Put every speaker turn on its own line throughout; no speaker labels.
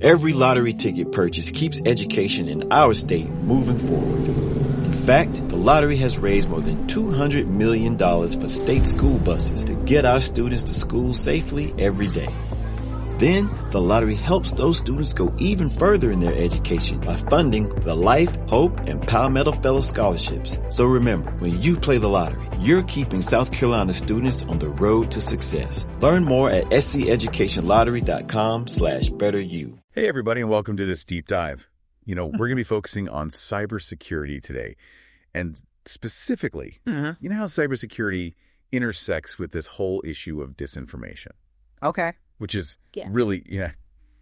Every lottery ticket purchase keeps education in our state moving forward. In fact, the lottery has raised more than $200 million for state school buses to get our students to school safely every day. Then, the lottery helps those students go even further in their education by funding the Life, Hope, and Palmetto Fellow Scholarships. So remember, when you play the lottery, you're keeping South Carolina students on the road to success. Learn more at sceducationlottery.com/betteryou.
Hey, everybody, and welcome to this deep dive. We're going to be focusing on cybersecurity today. And specifically, you know how cybersecurity intersects with this whole issue of disinformation?
Okay.
Which is really,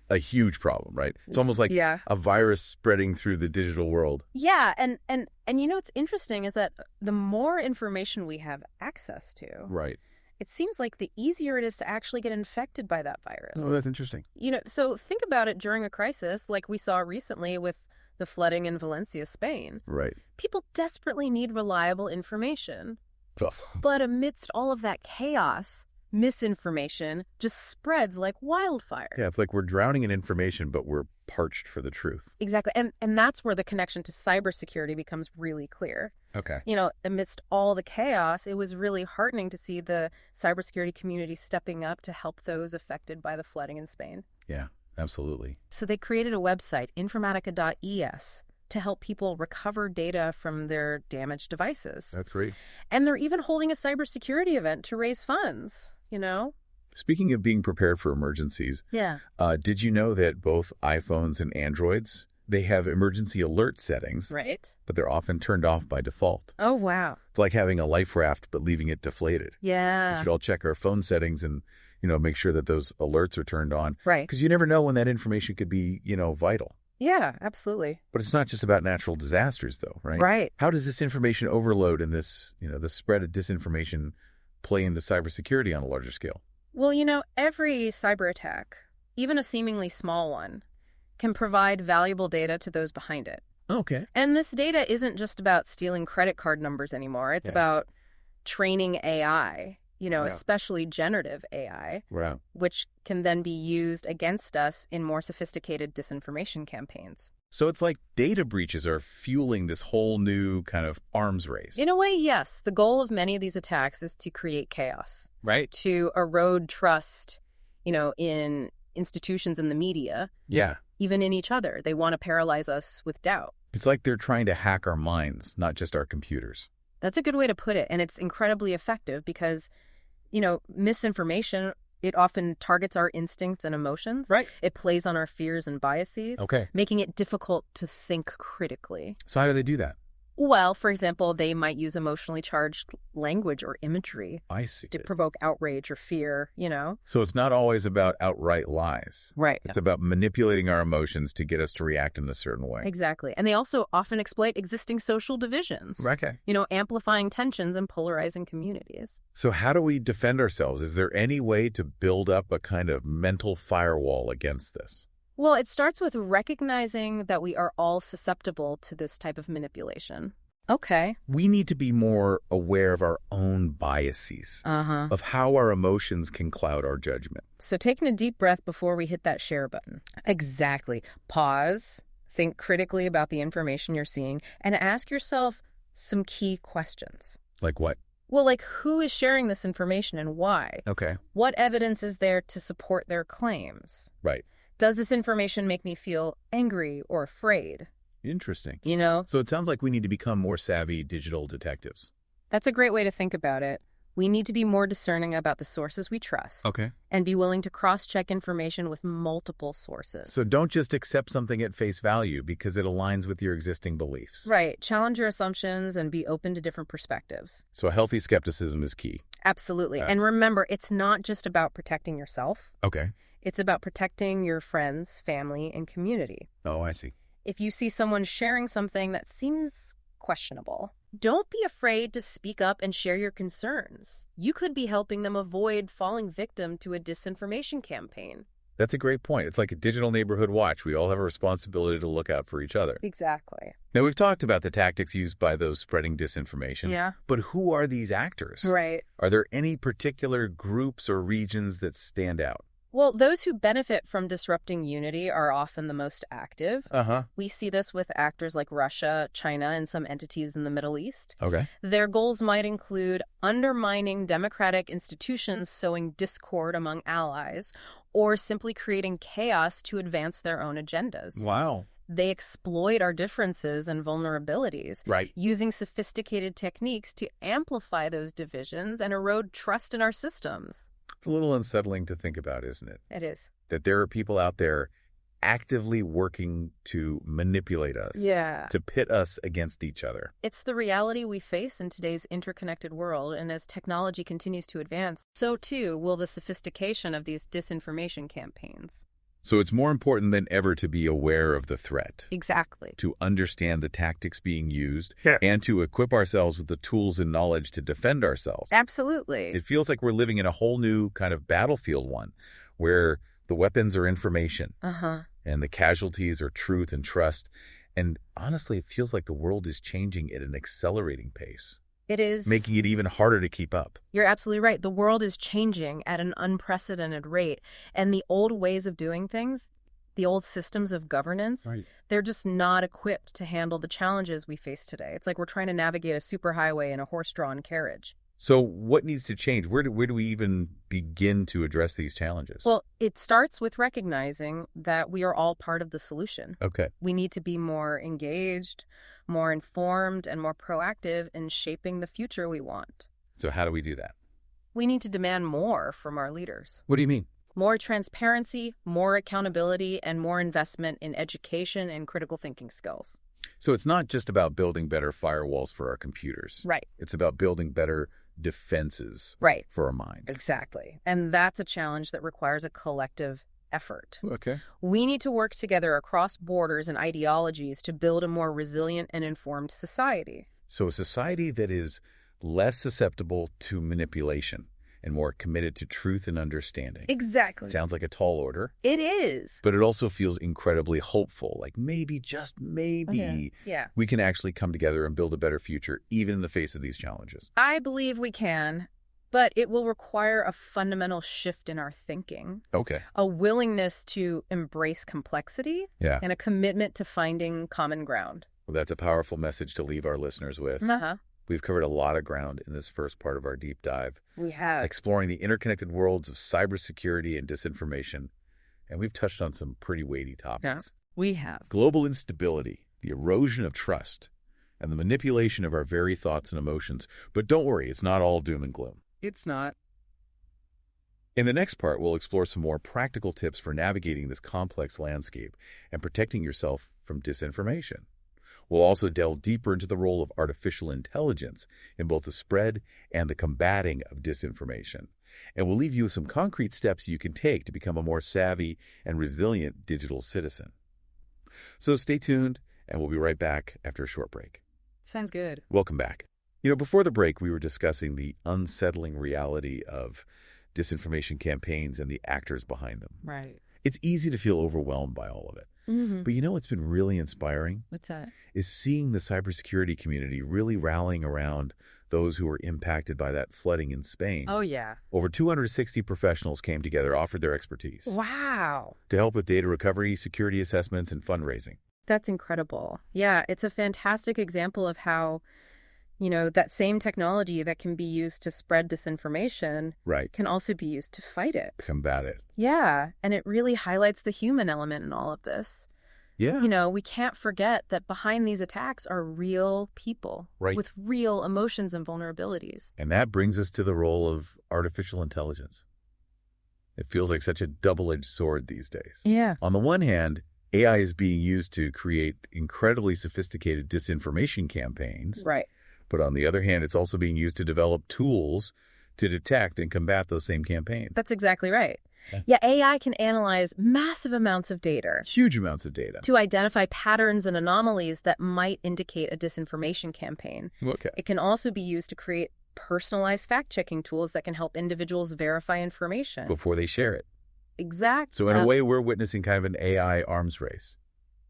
a huge problem, right? It's almost like a virus spreading through the digital world.
Yeah, and what's interesting is that the more information we have access to,
right,
it seems like the easier it is to actually get infected by that virus.
Oh, that's interesting.
So think about it during a crisis like we saw recently with the flooding in Valencia, Spain.
Right.
People desperately need reliable information.
Oh.
But amidst all of that chaos, misinformation just spreads like wildfire.
Yeah, it's like we're drowning in information, but we're parched for the truth.
Exactly. And that's where the connection to cybersecurity becomes really clear.
Okay.
Amidst all the chaos, it was really heartening to see the cybersecurity community stepping up to help those affected by the flooding in Spain.
Yeah, absolutely.
So they created a website, informatica.es, to help people recover data from their damaged devices.
That's great.
And they're even holding a cybersecurity event to raise funds,
Speaking of being prepared for emergencies, did you know that both iPhones and Androids, they have emergency alert settings,
right?
But they're often turned off by default.
Oh, wow.
It's like having a life raft, but leaving it deflated.
Yeah.
We should all check our phone settings and, make sure that those alerts are turned on.
Right.
Because you never know when that information could be, vital.
Yeah, absolutely.
But it's not just about natural disasters, though, right?
Right.
How does this information overload and this, the spread of disinformation play into cybersecurity on a larger scale?
Well, every cyber attack, even a seemingly small one, can provide valuable data to those behind it.
Okay.
And this data isn't just about stealing credit card numbers anymore. It's about training AI, especially generative AI, which can then be used against us in more sophisticated disinformation campaigns.
So it's like data breaches are fueling this whole new kind of arms race.
In a way, yes. The goal of many of these attacks is to create chaos.
Right.
To erode trust, in institutions and the media.
Yeah.
Even in each other. They want to paralyze us with doubt.
It's like they're trying to hack our minds, not just our computers.
That's a good way to put it. And it's incredibly effective because, misinformation, it often targets our instincts and emotions.
Right.
It plays on our fears and biases.
Okay.
Making it difficult to think critically.
So how do they do that?
Well, for example, they might use emotionally charged language or imagery.
I see.
To provoke outrage or fear,
So it's not always about outright lies.
Right.
It's about manipulating our emotions to get us to react in a certain way.
Exactly. And they also often exploit existing social divisions.
Okay.
Amplifying tensions and polarizing communities.
So how do we defend ourselves? Is there any way to build up a kind of mental firewall against this?
Well, it starts with recognizing that we are all susceptible to this type of manipulation. Okay.
We need to be more aware of our own biases, of how our emotions can cloud our judgment.
So taking a deep breath before we hit that share button. Exactly. Pause, think critically about the information you're seeing, and ask yourself some key questions.
Like what?
Well, like who is sharing this information and why?
Okay.
What evidence is there to support their claims?
Right.
Does this information make me feel angry or afraid?
Interesting.
So
it sounds like we need to become more savvy digital detectives.
That's a great way to think about it. We need to be more discerning about the sources we trust.
Okay.
And be willing to cross-check information with multiple sources.
So don't just accept something at face value because it aligns with your existing beliefs.
Right. Challenge your assumptions and be open to different perspectives.
So healthy skepticism is key.
Absolutely. And remember, it's not just about protecting yourself.
Okay.
It's about protecting your friends, family, and community.
Oh, I see.
If you see someone sharing something that seems questionable, don't be afraid to speak up and share your concerns. You could be helping them avoid falling victim to a disinformation campaign.
That's a great point. It's like a digital neighborhood watch. We all have a responsibility to look out for each other.
Exactly.
Now, we've talked about the tactics used by those spreading disinformation.
Yeah.
But who are these actors?
Right.
Are there any particular groups or regions that stand out?
Well, those who benefit from disrupting unity are often the most active. We see this with actors like Russia, China, and some entities in the Middle East.
Okay.
Their goals might include undermining democratic institutions, sowing discord among allies, or simply creating chaos to advance their own agendas.
Wow.
They exploit our differences and vulnerabilities, using sophisticated techniques to amplify those divisions and erode trust in our systems.
It's a little unsettling to think about, isn't it?
It is.
That there are people out there actively working to manipulate us, to pit us against each other.
It's the reality we face in today's interconnected world, and as technology continues to advance, so too will the sophistication of these disinformation campaigns.
So it's more important than ever to be aware of the threat.
Exactly.
To understand the tactics being used and to equip ourselves with the tools and knowledge to defend ourselves.
Absolutely.
It feels like we're living in a whole new kind of battlefield one, where the weapons are information and the casualties are truth and trust. And honestly, it feels like the world is changing at an accelerating pace.
It is.
Making it even harder to keep up.
You're absolutely right. The world is changing at an unprecedented rate. And the old ways of doing things, the old systems of governance, they're just not equipped to handle the challenges we face today. It's like we're trying to navigate a superhighway in a horse-drawn carriage.
So what needs to change? Where do we even begin to address these challenges?
Well, it starts with recognizing that we are all part of the solution.
Okay.
We need to be more engaged, more informed, and more proactive in shaping the future we want.
So how do we do that?
We need to demand more from our leaders.
What do you mean?
More transparency, more accountability, and more investment in education and critical thinking skills.
So it's not just about building better firewalls for our computers.
Right.
It's about building better defenses for our minds.
Exactly. And that's a challenge that requires a collective effort.
Okay.
We need to work together across borders and ideologies to build a more resilient and informed society.
So a society that is less susceptible to manipulation and more committed to truth and understanding.
Exactly.
Sounds like a tall order.
It is.
But it also feels incredibly hopeful. Like maybe, just maybe, we can actually come together and build a better future, even in the face of these challenges.
I believe we can, but it will require a fundamental shift in our thinking.
Okay.
A willingness to embrace complexity and a commitment to finding common ground.
Well, that's a powerful message to leave our listeners with. We've covered a lot of ground in this first part of our deep dive.
We have.
Exploring the interconnected worlds of cybersecurity and disinformation. And we've touched on some pretty weighty topics.
We have.
Global instability, the erosion of trust, and the manipulation of our very thoughts and emotions. But don't worry, it's not all doom and gloom.
It's not.
In the next part, we'll explore some more practical tips for navigating this complex landscape and protecting yourself from disinformation. We'll also delve deeper into the role of artificial intelligence in both the spread and the combating of disinformation. And we'll leave you with some concrete steps you can take to become a more savvy and resilient digital citizen. So stay tuned, and we'll be right back after a short break.
Sounds good.
Welcome back. Before the break, we were discussing the unsettling reality of disinformation campaigns and the actors behind them.
Right.
It's easy to feel overwhelmed by all of it. But what's been really inspiring?
What's that?
Is seeing the cybersecurity community really rallying around those who were impacted by that flooding in Spain.
Oh, yeah.
Over 260 professionals came together, offered their expertise.
Wow.
To help with data recovery, security assessments, and fundraising.
That's incredible. Yeah, it's a fantastic example of how, that same technology that can be used to spread disinformation can also be used to fight it.
Combat it.
Yeah, and it really highlights the human element in all of this.
Yeah.
We can't forget that behind these attacks are real people with real emotions and vulnerabilities.
And that brings us to the role of artificial intelligence. It feels like such a double-edged sword these days.
Yeah.
On the one hand, AI is being used to create incredibly sophisticated disinformation campaigns.
Right.
But on the other hand, it's also being used to develop tools to detect and combat those same campaigns.
That's exactly right. Yeah, AI can analyze massive amounts of data.
Huge amounts of data.
To identify patterns and anomalies that might indicate a disinformation campaign.
Okay.
It can also be used to create personalized fact-checking tools that can help individuals verify information.
Before they share it.
Exactly.
So in a way, we're witnessing kind of an AI arms race.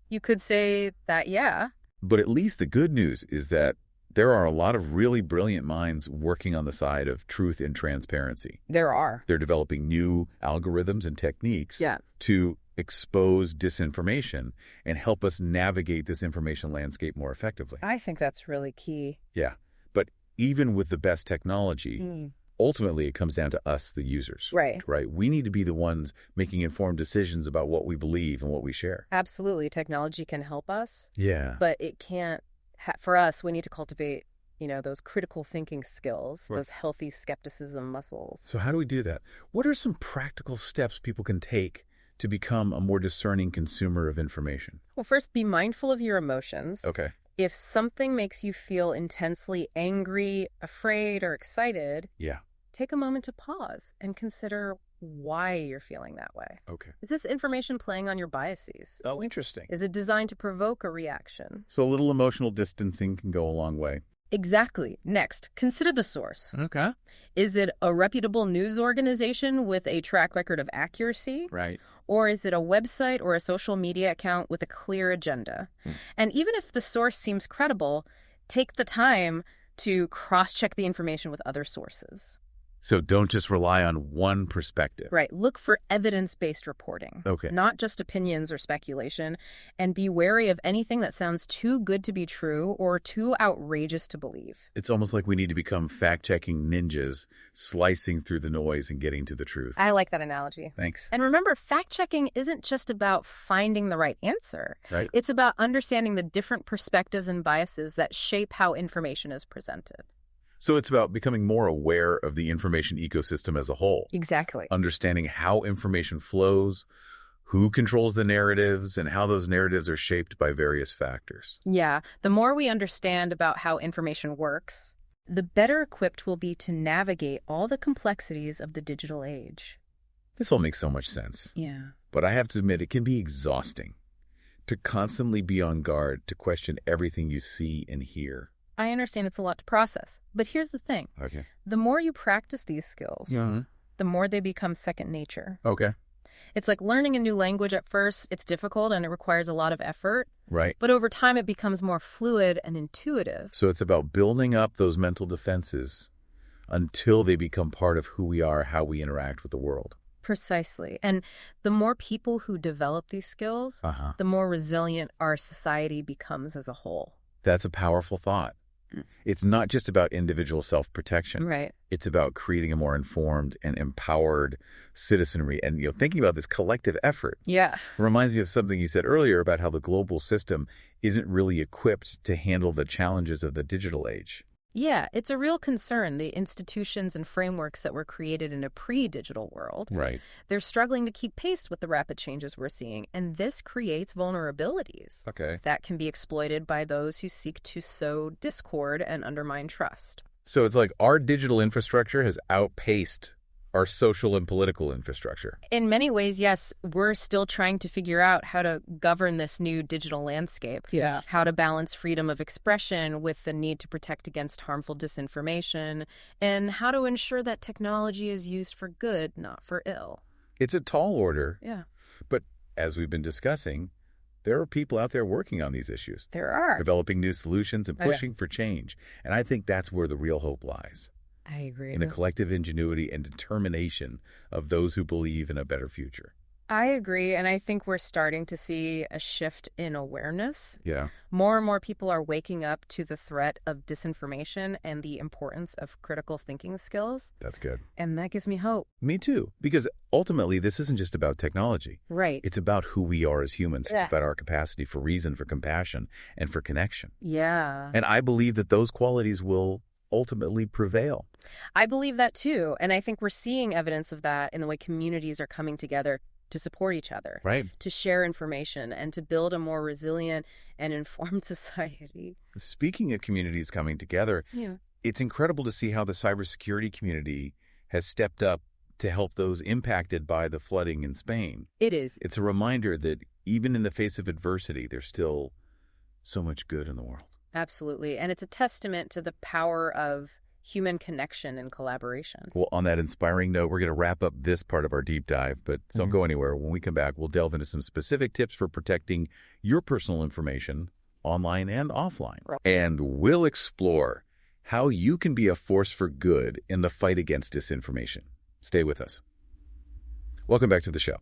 You could say that, yeah.
But at least the good news is that there are a lot of really brilliant minds working on the side of truth and transparency.
There are.
They're developing new algorithms and techniques to expose disinformation and help us navigate this information landscape more effectively.
I think that's really key.
Yeah. But even with the best technology, ultimately it comes down to us, the users.
Right.
We need to be the ones making informed decisions about what we believe and what we share.
Absolutely. Technology can help us.
Yeah.
But it can't. For us, we need to cultivate, those critical thinking skills, those healthy skepticism muscles.
So how do we do that? What are some practical steps people can take to become a more discerning consumer of information?
Well, first, be mindful of your emotions.
Okay.
If something makes you feel intensely angry, afraid, or excited, take a moment to pause and consider why you're feeling that way.
Okay.
Is this information playing on your biases?
Oh, interesting.
Is it designed to provoke a reaction?
So a little emotional distancing can go a long way.
Exactly. Next, consider the source.
Okay.
Is it a reputable news organization with a track record of accuracy?
Right.
Or is it a website or a social media account with a clear agenda? And even if the source seems credible, take the time to cross-check the information with other sources.
So don't just rely on one perspective.
Right. Look for evidence-based reporting.
Okay.
Not just opinions or speculation. And be wary of anything that sounds too good to be true or too outrageous to believe.
It's almost like we need to become fact-checking ninjas, slicing through the noise and getting to the truth.
I like that analogy.
Thanks.
And remember, fact-checking isn't just about finding the right answer.
Right.
It's about understanding the different perspectives and biases that shape how information is presented.
So it's about becoming more aware of the information ecosystem as a whole.
Exactly.
Understanding how information flows, who controls the narratives, and how those narratives are shaped by various factors.
Yeah. The more we understand about how information works, the better equipped we'll be to navigate all the complexities of the digital age.
This all makes so much sense.
Yeah.
But I have to admit, it can be exhausting to constantly be on guard, to question everything you see and hear.
I understand it's a lot to process, but here's the thing.
Okay.
The more you practice these skills, the more they become second nature.
Okay.
It's like learning a new language at first. It's difficult and it requires a lot of effort.
Right.
But over time, it becomes more fluid and intuitive.
So it's about building up those mental defenses until they become part of who we are, how we interact with the world.
Precisely. And the more people who develop these skills, the more resilient our society becomes as a whole.
That's a powerful thought. It's not just about individual self-protection.
Right.
It's about creating a more informed and empowered citizenry. And, thinking about this collective effort.
Yeah.
Reminds me of something you said earlier about how the global system isn't really equipped to handle the challenges of the digital age.
Yeah, it's a real concern, the institutions and frameworks that were created in a pre-digital world.
Right.
They're struggling to keep pace with the rapid changes we're seeing, and this creates vulnerabilities that can be exploited by those who seek to sow discord and undermine trust.
So it's like our digital infrastructure has outpaced our social and political infrastructure.
In many ways, yes, we're still trying to figure out how to govern this new digital landscape.
Yeah.
How to balance freedom of expression with the need to protect against harmful disinformation, and how to ensure that technology is used for good, not for ill.
It's a tall order.
Yeah.
But as we've been discussing, there are people out there working on these issues.
There are.
Developing new solutions and pushing for change. And I think that's where the real hope lies.
I agree.
In the collective ingenuity and determination of those who believe in a better future.
I agree, and I think we're starting to see a shift in awareness.
Yeah.
More and more people are waking up to the threat of disinformation and the importance of critical thinking skills.
That's good.
And that gives me hope.
Me too, because ultimately this isn't just about technology.
Right.
It's about who we are as humans.
Yeah.
It's about our capacity for reason, for compassion, and for connection.
Yeah.
And I believe that those qualities will ultimately prevail.
I believe that too, and I think we're seeing evidence of that in the way communities are coming together to support each other,
right?
To share information and to build a more resilient and informed society.
Speaking of communities coming together, it's incredible to see how the cybersecurity community has stepped up to help those impacted by the flooding in Spain.
It is.
It's a reminder that even in the face of adversity, there's still so much good in the world.
Absolutely. And it's a testament to the power of human connection and collaboration.
Well, on that inspiring note, we're going to wrap up this part of our deep dive, but don't go anywhere. When we come back, we'll delve into some specific tips for protecting your personal information online and offline. And we'll explore how you can be a force for good in the fight against disinformation. Stay with us. Welcome back to the show.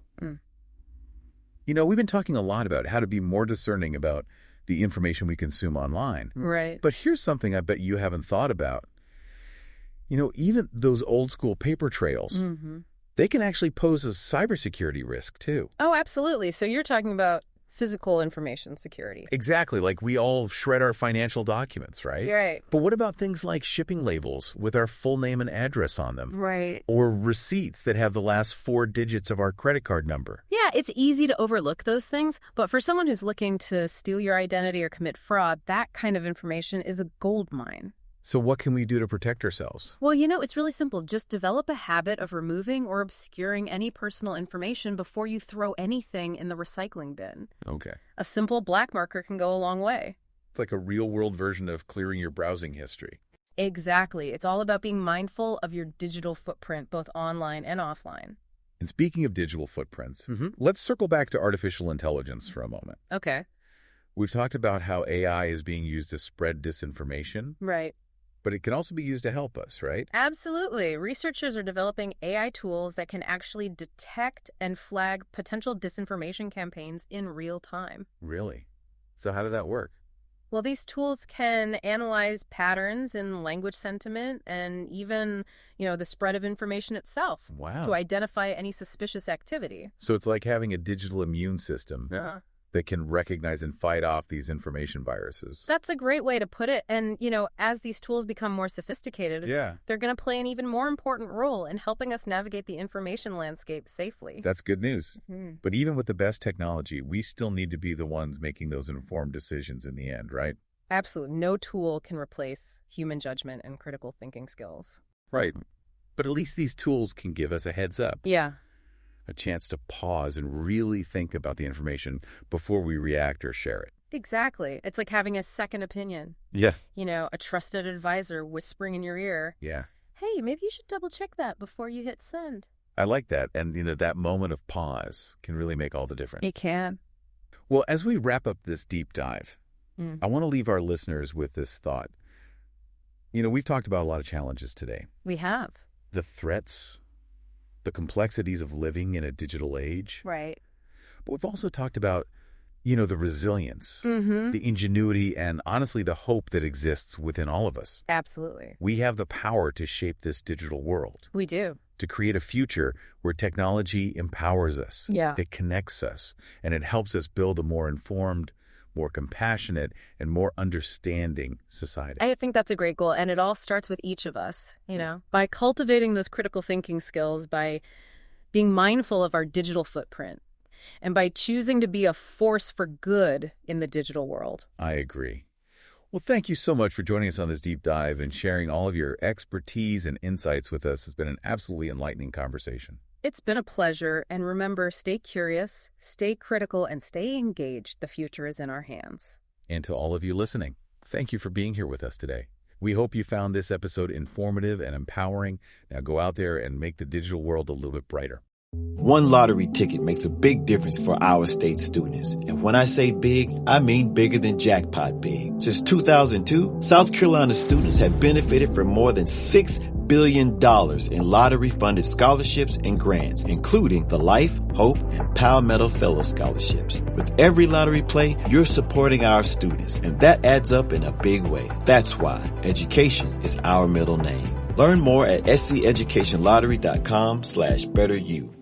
You know, we've been talking a lot about how to be more discerning about the information we consume online.
Right.
But here's something I bet you haven't thought about. You know, even those old school paper trails, they can actually pose a cybersecurity risk too.
Oh, absolutely. So you're talking about physical information security.
Exactly. Like we all shred our financial documents, right?
Right.
But what about things like shipping labels with our full name and address on them?
Right.
Or receipts that have the last 4 digits of our credit card number?
Yeah, it's easy to overlook those things, but for someone who's looking to steal your identity or commit fraud, that kind of information is a gold mine.
So what can we do to protect ourselves?
Well, you know, it's really simple. Just develop a habit of removing or obscuring any personal information before you throw anything in the recycling bin.
Okay.
A simple black marker can go a long way.
It's like a real-world version of clearing your browsing history.
Exactly. It's all about being mindful of your digital footprint, both online and offline.
And speaking of digital footprints, let's circle back to artificial intelligence for a moment.
Okay.
We've talked about how AI is being used to spread disinformation.
Right.
But it can also be used to help us, right?
Absolutely. Researchers are developing AI tools that can actually detect and flag potential disinformation campaigns in real time.
Really? So how did that work?
Well, these tools can analyze patterns in language sentiment and even, the spread of information itself.
Wow.
To identify any suspicious activity.
So it's like having a digital immune system.
Yeah.
That can recognize and fight off these information viruses.
That's a great way to put it. And, as these tools become more sophisticated, they're going to play an even more important role in helping us navigate the information landscape safely.
That's good news. But even with the best technology, we still need to be the ones making those informed decisions in the end, right?
Absolutely. No tool can replace human judgment and critical thinking skills.
Right. But at least these tools can give us a heads up.
Yeah.
A chance to pause and really think about the information before we react or share it.
Exactly. It's like having a second opinion.
Yeah.
A trusted advisor whispering in your ear.
Yeah.
Hey, maybe you should double check that before you hit send.
I like that. And, that moment of pause can really make all the difference.
It can.
Well, as we wrap up this deep dive, I want to leave our listeners with this thought. We've talked about a lot of challenges today.
We have.
The threats, the complexities of living in a digital age.
Right.
But we've also talked about, the resilience, the ingenuity, and honestly, the hope that exists within all of us.
Absolutely.
We have the power to shape this digital world.
We do.
To create a future where technology empowers us.
Yeah.
It connects us, and it helps us build a more informed, more compassionate, and more understanding society.
I think that's a great goal, and it all starts with each of us, by cultivating those critical thinking skills, by being mindful of our digital footprint, and by choosing to be a force for good in the digital world.
I agree. Well, thank you so much for joining us on this deep dive and sharing all of your expertise and insights with us. It's been an absolutely enlightening conversation.
It's been a pleasure, and remember, stay curious, stay critical, and stay engaged. The future is in our hands.
And to all of you listening, thank you for being here with us today. We hope you found this episode informative and empowering. Now go out there and make the digital world a little bit brighter.
One lottery ticket makes a big difference for our state students. And when I say big, I mean bigger than jackpot big. Since 2002, South Carolina students have benefited from more than $6 billion in lottery-funded scholarships and grants, including the Life, Hope, and Palmetto Fellow Scholarships. With every lottery play, you're supporting our students, and that adds up in a big way. That's why education is our middle name. Learn more at sceducationlottery.com/betteryou.